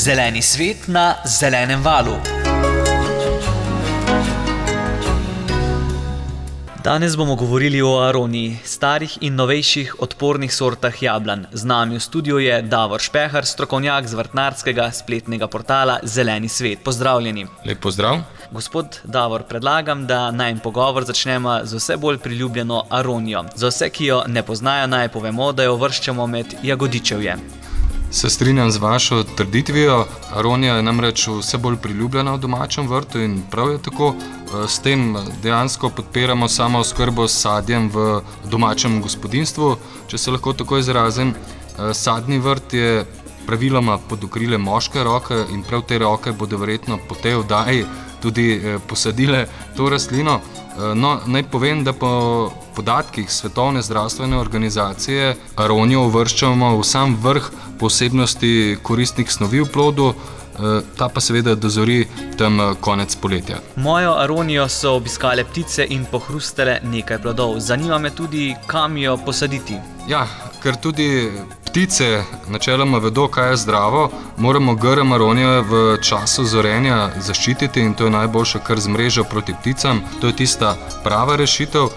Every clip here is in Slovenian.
Zeleni svet na zelenem valu. Danes bomo govorili o aroniji, starih in novejših odpornih sortah jablan. Z nami v studiu je Davor Špehar, strokovnjak z vrtnarskega spletnega portala Zeleni svet. Pozdravljeni. Lep pozdrav. Gospod Davor, predlagam, da najin pogovor začnemo z vse bolj priljubljeno aronijo. Za vse, ki jo ne poznajo, naj povemo, da jo uvrščamo med jagodičevje. Se strinjam z vašo trditvijo. Aronija je namreč vse bolj priljubljena v domačem vrtu in prav je tako. S tem dejansko podpiramo samooskrbo s sadjem v domačem gospodinjstvu. Če se lahko tako izrazim, sadni vrt je praviloma pod okriljem moške roke in prav te roke bodo verjetno po tej oddaji tudi posadile to rastlino. No, naj povem, da po podatkih Svetovne zdravstvene organizacije aronijo uvrščamo v sam vrh posebnosti koristnih snovi v plodu, ta pa seveda dozori tam konec poletja. Mojo aronijo so obiskale ptice in pohrustele nekaj plodov. Zanima me tudi, kam jo posaditi. Ja, ker tudi ptice načeloma vedo, kaj je zdravo, moramo grm aronije v času zorenja zaščititi in to je najboljše kar z mrežo proti pticam. To je tista prava rešitev.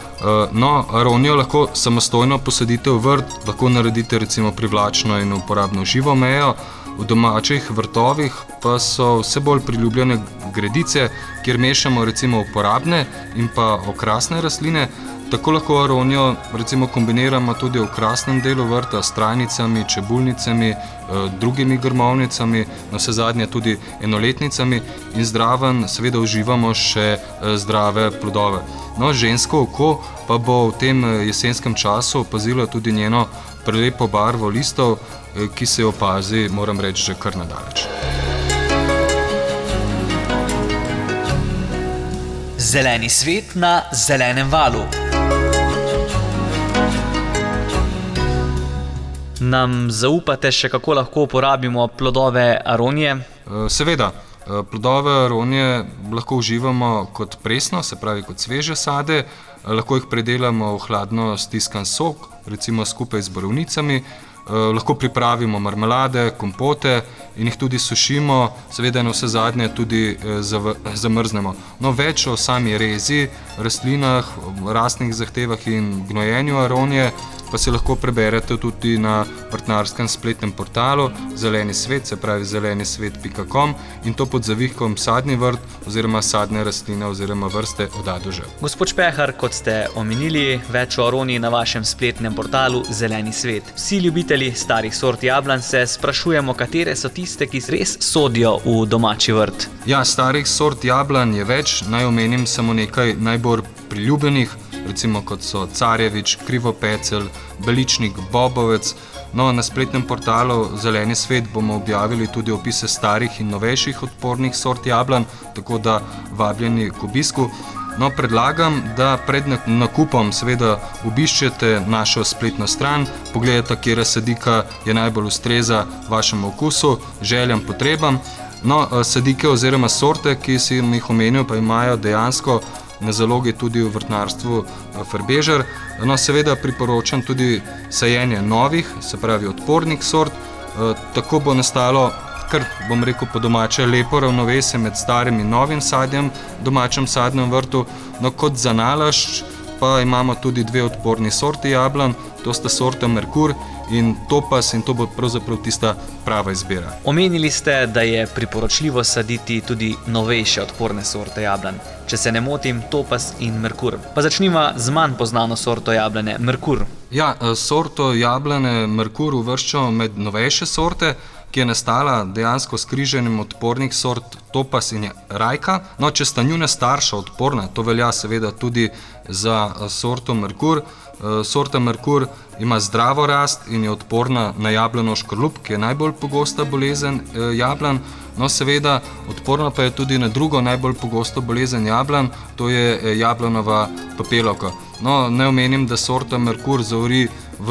No, aronijo lahko samostojno posadite v vrt, lahko naredite recimo privlačno in uporabno živo mejo. V domačih vrtovih pa so vse bolj priljubljene gredice, kjer mešamo recimo uporabne in pa okrasne rastline. Tako lahko aronijo recimo kombiniramo tudi v okrasnem delu vrta s trajnicami, čebulnicami, drugimi grmovnicami, navsezadnje tudi enoletnicami in zraven seveda uživamo še zdrave plodove. No, žensko oko pa bo v tem jesenskem času opazilo tudi njeno prelepo barvo listov, ki se opazi, moram reči, že kar nadaleč. Zeleni svet na zelenem valu. Nam zaupate še, kako lahko uporabimo plodove aronije? Seveda, plodove aronije lahko uživamo kot presno, se pravi kot sveže sade, lahko jih predelamo v hladno stiskan sok, recimo skupaj z borovnicami, lahko pripravimo marmelade, kompote in jih tudi sušimo, seveda navsezadnje tudi zamrznemo. No, več o sami rezi, rastlinah, rastnih zahtevah in gnojenju aronije pa si lahko preberete tudi na vrtnarskem spletnem portalu Zeleni svet, se pravi zelenisvet.com in to pod zavihkom sadni vrt oziroma sadne rastline oziroma vrste od A do Ž. Gospod Špehar, kot ste omenili, več o aroniji na vašem spletnem portalu Zeleni svet. Vsi ljubitelji starih sort jablan se sprašujemo, katere so tiste, ki res sodijo v domači vrt. Ja, starih sort jablan je več, naj omenim samo nekaj najbolj priljubljenih, recimo kot so carjevič, krivopecel, beličnik, bobovec. No, na spletnem portalu Zeleni svet bomo objavili tudi opise starih in novejših odpornih sort jablan, tako da vabljeni k obisku. No, predlagam, da pred nakupom seveda obiščete našo spletno stran, pogledajte, katera sadika je najbolj ustreza vašemu okusu, željam, potrebam. No, sadike oziroma sorte, ki si jih omenil, pa imajo dejansko na zalogi tudi v vrtnarstvu Frbežer. No, seveda priporočam tudi sajenje novih, se pravi odpornih sort. Tako bo nastalo kar, bom rekel po domače, lepo ravnovesje med starim in novim sadjem v domačem sadnem vrtu. No, kot za nalašč pa imamo tudi dve odporni sorti jablan, to sta sorta Merkur in Topas in to bo pravzaprav tista prava izbira. Omenili ste, da je priporočljivo saditi tudi novejše odporne sorte jablan. Če se ne motim, Topas in Merkur. Pa začnimo z manj poznano sorto jablane, Merkur. Ja, sorto jablane Merkur uvrščamo med novejše sorte, ki je nastala dejansko s križanjem odpornih sort Topas in Rajka. No, če sta njuna starša odporna, to velja seveda tudi za sorto Merkur. Sorta Merkur ima zdravo rast in je odporna na jablano škrlup, ki je najbolj pogosta bolezen jablan. No, seveda, odporna pa je tudi na drugo najbolj pogosto bolezen jablan, to je jablanova papelovka. No, ne omenim, da sorta Merkur zaori v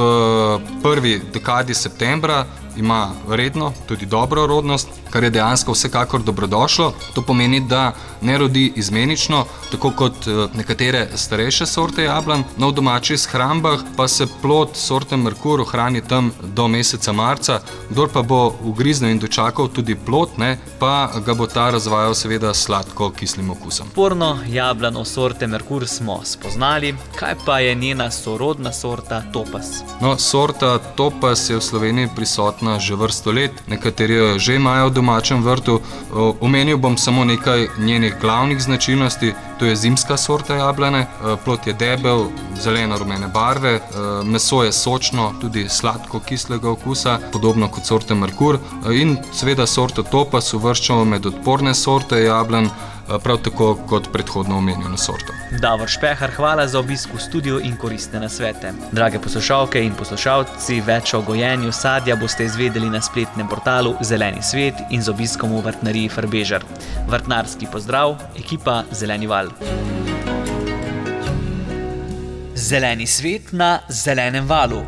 prvi dekadi septembra, ima redno, tudi dobro rodnost, kar je dejansko vsekakor dobrodošlo. To pomeni, da ne rodi izmenično, tako kot nekatere starejše sorte jablan. No, v domačih shrambah pa se plod sorte Merkur ohrani tam do meseca marca. Kdor pa bo ugriznil in dočakal tudi plod, pa ga bo ta razvajal seveda sladko-kislim okusom. Odporno jablano sorte Merkur smo spoznali, kaj pa je njena sorodna sorta Topaz? No, sorta Topaz je v Sloveniji prisotna že vrsto let, nekateri jo že imajo v domačem vrtu. Omenil bom samo nekaj njenih glavnih značilnosti. To je zimska sorta jablane, plod je debel, zeleno-rumene barve, meso je sočno, tudi sladko-kislega okusa, podobno kot sorte Merkur, in seveda sorto Topaz uvrščamo med odporne sorte jablan, prav tako kot predhodno omenjeno sorto. Davor Špehar, hvala za obisk v studiu in koristne nasvete. Drage poslušalke in poslušalci, več o gojenju sadja boste izvedeli na spletnem portalu Zeleni svet in z obiskom v vrtnariji Farbežar. Vrtnarski pozdrav, ekipa Zeleni val. Zeleni svet na Zelenem valu.